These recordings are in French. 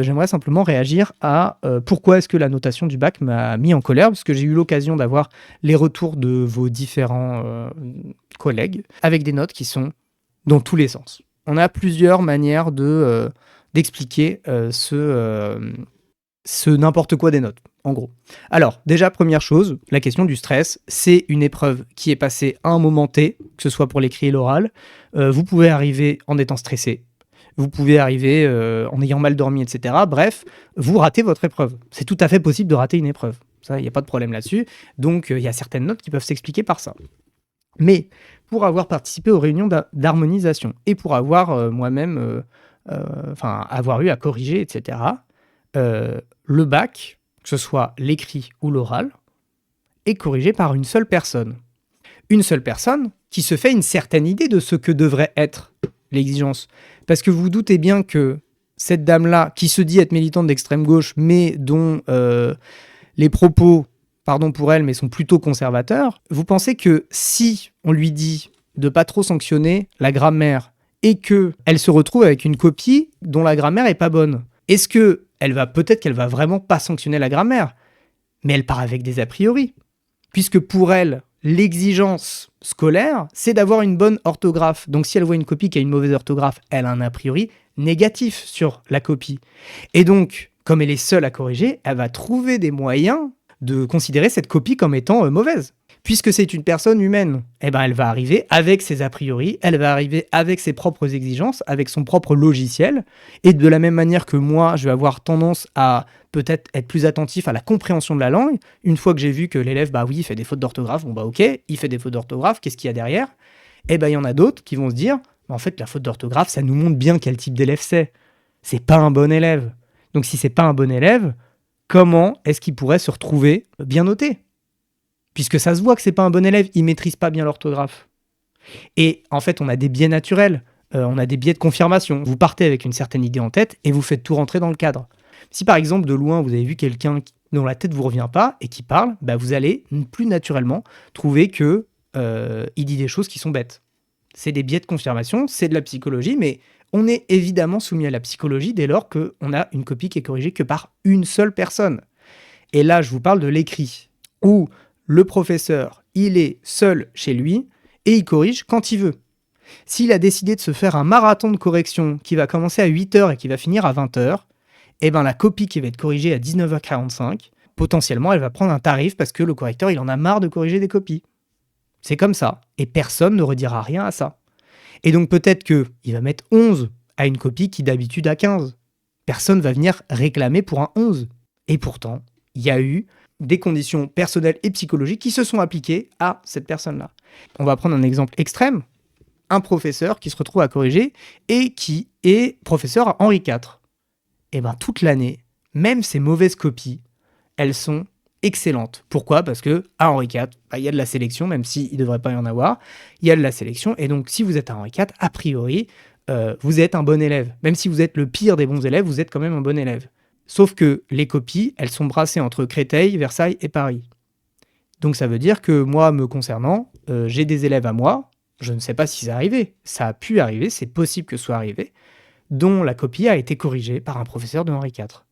J'aimerais simplement réagir à pourquoi est-ce que la notation du bac m'a mis en colère, parce que j'ai eu l'occasion d'avoir les retours de vos différents collègues avec des notes qui sont dans tous les sens. On a plusieurs manières d'expliquer ce n'importe quoi des notes, en gros. Alors, déjà, première chose, la question du stress, c'est une épreuve qui est passée à un moment T, que ce soit pour l'écrit et l'oral. Vous pouvez arriver en étant stressé, vous pouvez arriver en ayant mal dormi, etc. Bref, vous ratez votre épreuve. C'est tout à fait possible de rater une épreuve. Ça, il n'y a pas de problème là-dessus. Donc, il y a certaines notes qui peuvent s'expliquer par ça. Mais pour avoir participé aux réunions d'harmonisation et pour avoir moi-même, avoir eu à corriger, etc., le bac, que ce soit l'écrit ou l'oral, est corrigé par une seule personne. Une seule personne qui se fait une certaine idée de ce que devrait être l'exigence. Parce que vous vous doutez bien que cette dame-là, qui se dit être militante d'extrême gauche, mais dont les propos, pardon pour elle, mais sont plutôt conservateurs, vous pensez que si on lui dit de pas trop sanctionner la grammaire et qu'elle se retrouve avec une copie dont la grammaire est pas bonne, est-ce que peut-être qu'elle va vraiment pas sanctionner la grammaire, mais elle part avec des a priori. Puisque pour elle, l'exigence scolaire, c'est d'avoir une bonne orthographe. Donc si elle voit une copie qui a une mauvaise orthographe, elle a un a priori négatif sur la copie. Et donc, comme elle est seule à corriger, elle va trouver des moyens de considérer cette copie comme étant mauvaise. Puisque c'est une personne humaine, elle va arriver avec ses a priori, elle va arriver avec ses propres exigences, avec son propre logiciel, et de la même manière que moi, je vais avoir tendance à peut-être être plus attentif à la compréhension de la langue, une fois que j'ai vu que l'élève, il fait des fautes d'orthographe, ok, il fait des fautes d'orthographe, qu'est-ce qu'il y a derrière ? Il y en a d'autres qui vont se dire, en fait, la faute d'orthographe, ça nous montre bien quel type d'élève c'est. C'est pas un bon élève. Donc si c'est pas un bon élève, comment est-ce qu'il pourrait se retrouver bien noté ? Puisque ça se voit que c'est pas un bon élève, il maîtrise pas bien l'orthographe. Et en fait, on a des biais naturels, on a des biais de confirmation. Vous partez avec une certaine idée en tête et vous faites tout rentrer dans le cadre. Si par exemple, de loin, vous avez vu quelqu'un dont la tête vous revient pas et qui parle, vous allez plus naturellement trouver que il dit des choses qui sont bêtes. C'est des biais de confirmation, c'est de la psychologie, mais on est évidemment soumis à la psychologie dès lors qu'on a une copie qui est corrigée que par une seule personne. Et là, je vous parle de l'écrit, où le professeur, il est seul chez lui et il corrige quand il veut. S'il a décidé de se faire un marathon de correction qui va commencer à 8h et qui va finir à 20h, la copie qui va être corrigée à 19h45, potentiellement, elle va prendre un tarif parce que le correcteur, il en a marre de corriger des copies. C'est comme ça. Et personne ne redira rien à ça. Et donc peut-être qu'il va mettre 11 à une copie qui d'habitude a 15. Personne va venir réclamer pour un 11. Et pourtant, il y a eu des conditions personnelles et psychologiques qui se sont appliquées à cette personne-là. On va prendre un exemple extrême. Un professeur qui se retrouve à corriger et qui est professeur à Henri IV. Toute l'année, même ces mauvaises copies, elles sont excellentes. Pourquoi ? Parce que à Henri IV, il y a de la sélection, même s'il ne devrait pas y en avoir. Il y a de la sélection. Et donc, si vous êtes à Henri IV, a priori, vous êtes un bon élève. Même si vous êtes le pire des bons élèves, vous êtes quand même un bon élève. Sauf que les copies, elles sont brassées entre Créteil, Versailles et Paris. Donc ça veut dire que moi, me concernant, j'ai des élèves à moi, je ne sais pas si c'est arrivé, ça a pu arriver, c'est possible que ce soit arrivé, dont la copie a été corrigée par un professeur de Henri IV.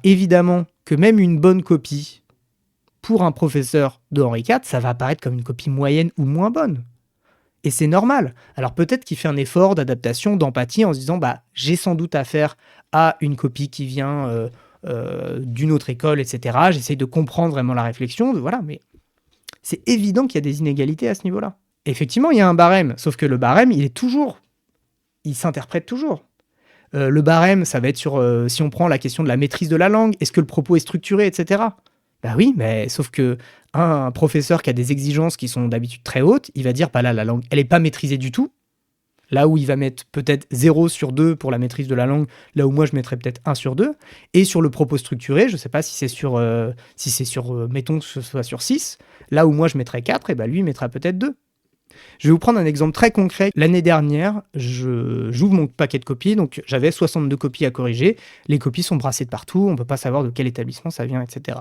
Évidemment que même une bonne copie, pour un professeur de Henri IV, ça va apparaître comme une copie moyenne ou moins bonne. Et c'est normal. Alors peut-être qu'il fait un effort d'adaptation, d'empathie en se disant j'ai sans doute affaire à une copie qui vient d'une autre école, etc. J'essaye de comprendre vraiment la réflexion, mais c'est évident qu'il y a des inégalités à ce niveau-là. Effectivement, il y a un barème, sauf que le barème, il s'interprète toujours. Le barème, ça va être sur, si on prend la question de la maîtrise de la langue, est-ce que le propos est structuré, etc. Oui, mais sauf que un professeur qui a des exigences qui sont d'habitude très hautes, il va dire, là, la langue, elle n'est pas maîtrisée du tout. Là où il va mettre peut-être 0 sur 2 pour la maîtrise de la langue, là où moi je mettrais peut-être 1 sur 2. Et sur le propos structuré, je ne sais pas si c'est sur, mettons que ce soit sur 6, là où moi je mettrais 4, et lui il mettra peut-être 2. Je vais vous prendre un exemple très concret. L'année dernière, j'ouvre mon paquet de copies, donc j'avais 62 copies à corriger. Les copies sont brassées de partout, on ne peut pas savoir de quel établissement ça vient, etc.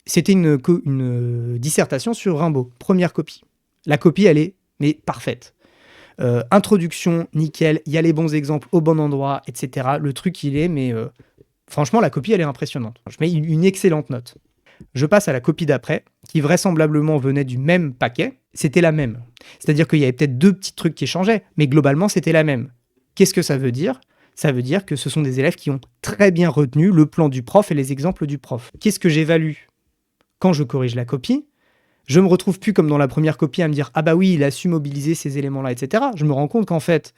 C'était une dissertation sur Rimbaud, première copie. La copie, elle est parfaite. Introduction, nickel, il y a les bons exemples au bon endroit, etc. Le truc, il est Franchement, la copie, elle est impressionnante. Je mets une excellente note. Je passe à la copie d'après, qui vraisemblablement venait du même paquet. C'était la même. C'est-à-dire qu'il y avait peut-être 2 petits trucs qui changeaient, mais globalement, c'était la même. Qu'est-ce que ça veut dire ? Ça veut dire que ce sont des élèves qui ont très bien retenu le plan du prof et les exemples du prof. Qu'est-ce que j'évalue quand je corrige la copie ? Je me retrouve plus comme dans la première copie à me dire « Ah bah oui, il a su mobiliser ces éléments-là, etc. » Je me rends compte qu'en fait,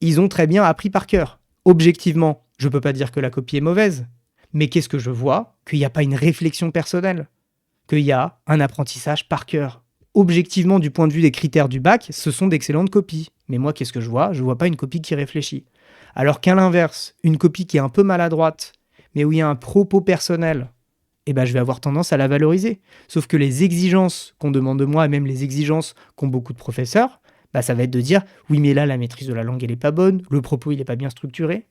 ils ont très bien appris par cœur. Objectivement, je peux pas dire que la copie est mauvaise, mais qu'est-ce que je vois ? Qu'il n'y a pas une réflexion personnelle, qu'il y a un apprentissage par cœur. Objectivement, du point de vue des critères du bac, ce sont d'excellentes copies. Mais moi, qu'est-ce que je vois ? Je vois pas une copie qui réfléchit. Alors qu'à l'inverse, une copie qui est un peu maladroite, mais où il y a un propos personnel, eh ben, je vais avoir tendance à la valoriser. Sauf que les exigences qu'on demande de moi, et même les exigences qu'ont beaucoup de professeurs, bah, ça va être de dire « Oui, mais là, la maîtrise de la langue, elle n'est pas bonne, le propos, il n'est pas bien structuré. »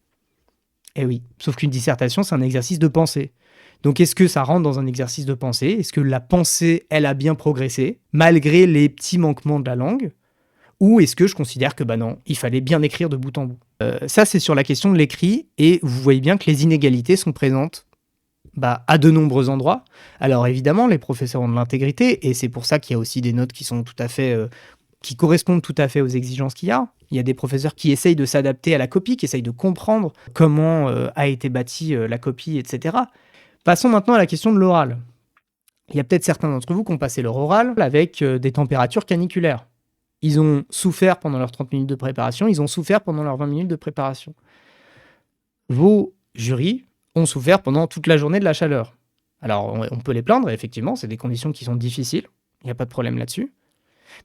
Eh oui, sauf qu'une dissertation, c'est un exercice de pensée. Donc, est-ce que ça rentre dans un exercice de pensée ? Est-ce que la pensée, elle a bien progressé, malgré les petits manquements de la langue ? Ou est-ce que je considère que, bah non, il fallait bien écrire de bout en bout ? Ça, c'est sur la question de l'écrit, et vous voyez bien que les inégalités sont présentes à de nombreux endroits. Alors évidemment, les professeurs ont de l'intégrité, et c'est pour ça qu'il y a aussi des notes qui sont tout à fait, qui correspondent tout à fait aux exigences qu'il y a. Il y a des professeurs qui essayent de s'adapter à la copie, qui essayent de comprendre comment a été bâtie la copie, etc. Passons maintenant à la question de l'oral. Il y a peut-être certains d'entre vous qui ont passé leur oral avec des températures caniculaires. Ils ont souffert pendant leurs 30 minutes de préparation, ils ont souffert pendant leurs 20 minutes de préparation. Vos jurys ont souffert pendant toute la journée de la chaleur. Alors, on peut les plaindre, effectivement, c'est des conditions qui sont difficiles, il n'y a pas de problème là-dessus.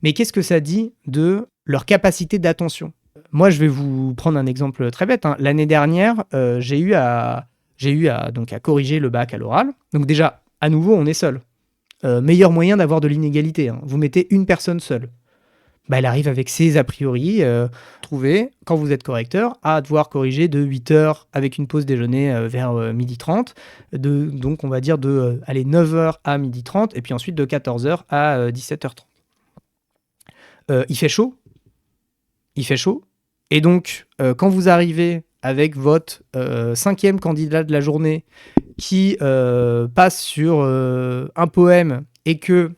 Mais qu'est-ce que ça dit de leur capacité d'attention ? Moi, je vais vous prendre un exemple très bête. L'année dernière, j'ai eu à corriger le bac à l'oral. Donc déjà, à nouveau, on est seul. Meilleur moyen d'avoir de l'inégalité. Vous mettez une personne seule. Elle arrive avec ses a priori, trouvez, quand vous êtes correcteur, à devoir corriger de 8h avec une pause déjeuner vers 12h30, donc on va dire de 9h à 12h30, et puis ensuite de 14h à 17h30. Il fait chaud, et donc quand vous arrivez avec votre 5e candidat de la journée qui passe sur un poème et que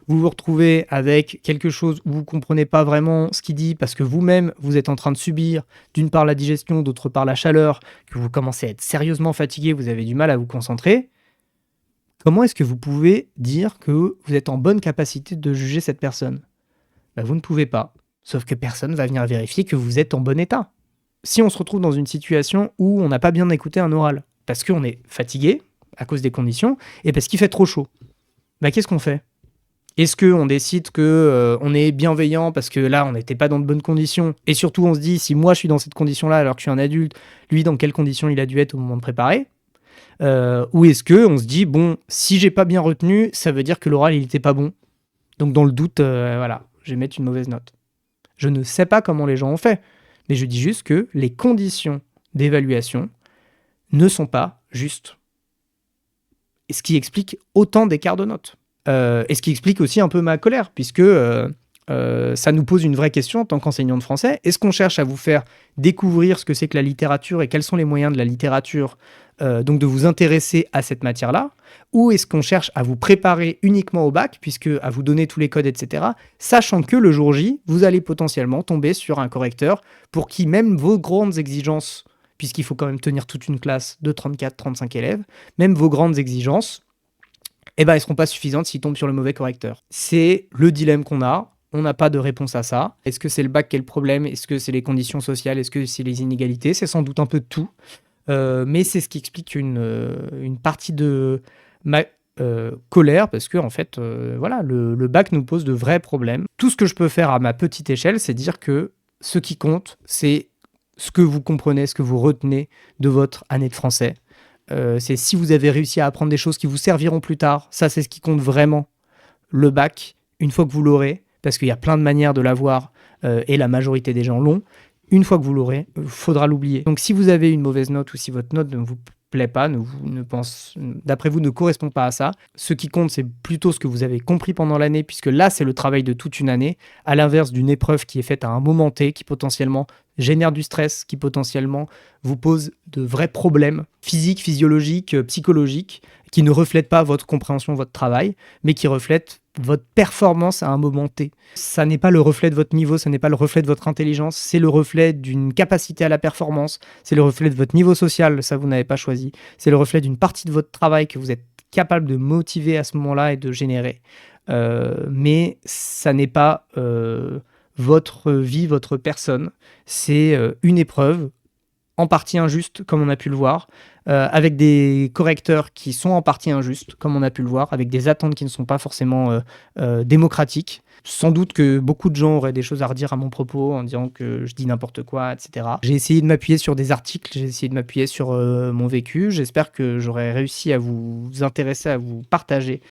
vous vous retrouvez avec quelque chose où vous ne comprenez pas vraiment ce qu'il dit parce que vous-même, vous êtes en train de subir d'une part la digestion, d'autre part la chaleur, que vous commencez à être sérieusement fatigué, vous avez du mal à vous concentrer. Comment est-ce que vous pouvez dire que vous êtes en bonne capacité de juger cette personne ? Vous ne pouvez pas. Sauf que personne ne va venir vérifier que vous êtes en bon état. Si on se retrouve dans une situation où on n'a pas bien écouté un oral, parce qu'on est fatigué à cause des conditions, et parce qu'il fait trop chaud, qu'est-ce qu'on fait ? Est-ce qu'on décide qu'on est bienveillant parce que là, on n'était pas dans de bonnes conditions ? Et surtout, on se dit, si moi, je suis dans cette condition-là alors que je suis un adulte, lui, dans quelles conditions il a dû être au moment de préparer ? Ou est-ce qu'on se dit, bon, si j'ai pas bien retenu, ça veut dire que l'oral, il n'était pas bon. Donc, dans le doute, voilà, je vais mettre une mauvaise note. Je ne sais pas comment les gens ont fait, mais je dis juste que les conditions d'évaluation ne sont pas justes. Et ce qui explique autant d'écart de notes. Et ce qui explique aussi un peu ma colère, puisque ça nous pose une vraie question en tant qu'enseignant de français. Est-ce qu'on cherche à vous faire découvrir ce que c'est que la littérature et quels sont les moyens de la littérature, donc de vous intéresser à cette matière-là ? Ou est-ce qu'on cherche à vous préparer uniquement au bac, puisque à vous donner tous les codes, etc., sachant que le jour J, vous allez potentiellement tomber sur un correcteur pour qui même vos grandes exigences, puisqu'il faut quand même tenir toute une classe de 34-35 élèves, même vos grandes exigences, elles ne seront pas suffisantes s'ils tombent sur le mauvais correcteur. C'est le dilemme qu'on a. On n'a pas de réponse à ça. Est-ce que c'est le bac qui est le problème ? Est-ce que c'est les conditions sociales ? Est-ce que c'est les inégalités ? C'est sans doute un peu de tout. Mais c'est ce qui explique une partie de ma colère, parce que en fait, voilà, le bac nous pose de vrais problèmes. Tout ce que je peux faire à ma petite échelle, c'est dire que ce qui compte, c'est ce que vous comprenez, ce que vous retenez de votre année de français. C'est si vous avez réussi à apprendre des choses qui vous serviront plus tard. Ça, c'est ce qui compte vraiment. Le bac, une fois que vous l'aurez, parce qu'il y a plein de manières de l'avoir, et la majorité des gens l'ont, une fois que vous l'aurez, il faudra l'oublier. Donc si vous avez une mauvaise note ou si votre note ne vous plaît pas, d'après vous ne correspond pas à ça, ce qui compte, c'est plutôt ce que vous avez compris pendant l'année, puisque là, c'est le travail de toute une année, à l'inverse d'une épreuve qui est faite à un moment T, qui potentiellement génère du stress, qui potentiellement vous pose de vrais problèmes physiques, physiologiques, psychologiques, qui ne reflètent pas votre compréhension de votre travail, mais qui reflètent votre performance à un moment T. Ça n'est pas le reflet de votre niveau, ça n'est pas le reflet de votre intelligence, c'est le reflet d'une capacité à la performance, c'est le reflet de votre niveau social, ça vous n'avez pas choisi, c'est le reflet d'une partie de votre travail que vous êtes capable de motiver à ce moment-là et de générer. Mais ça n'est pas votre vie, votre personne, c'est une épreuve en partie injuste, comme on a pu le voir, avec des correcteurs qui sont en partie injustes, comme on a pu le voir, avec des attentes qui ne sont pas forcément démocratiques. Sans doute que beaucoup de gens auraient des choses à redire à mon propos en disant que je dis n'importe quoi, etc. J'ai essayé de m'appuyer sur des articles, j'ai essayé de m'appuyer sur mon vécu. J'espère que j'aurai réussi à vous intéresser, à vous partager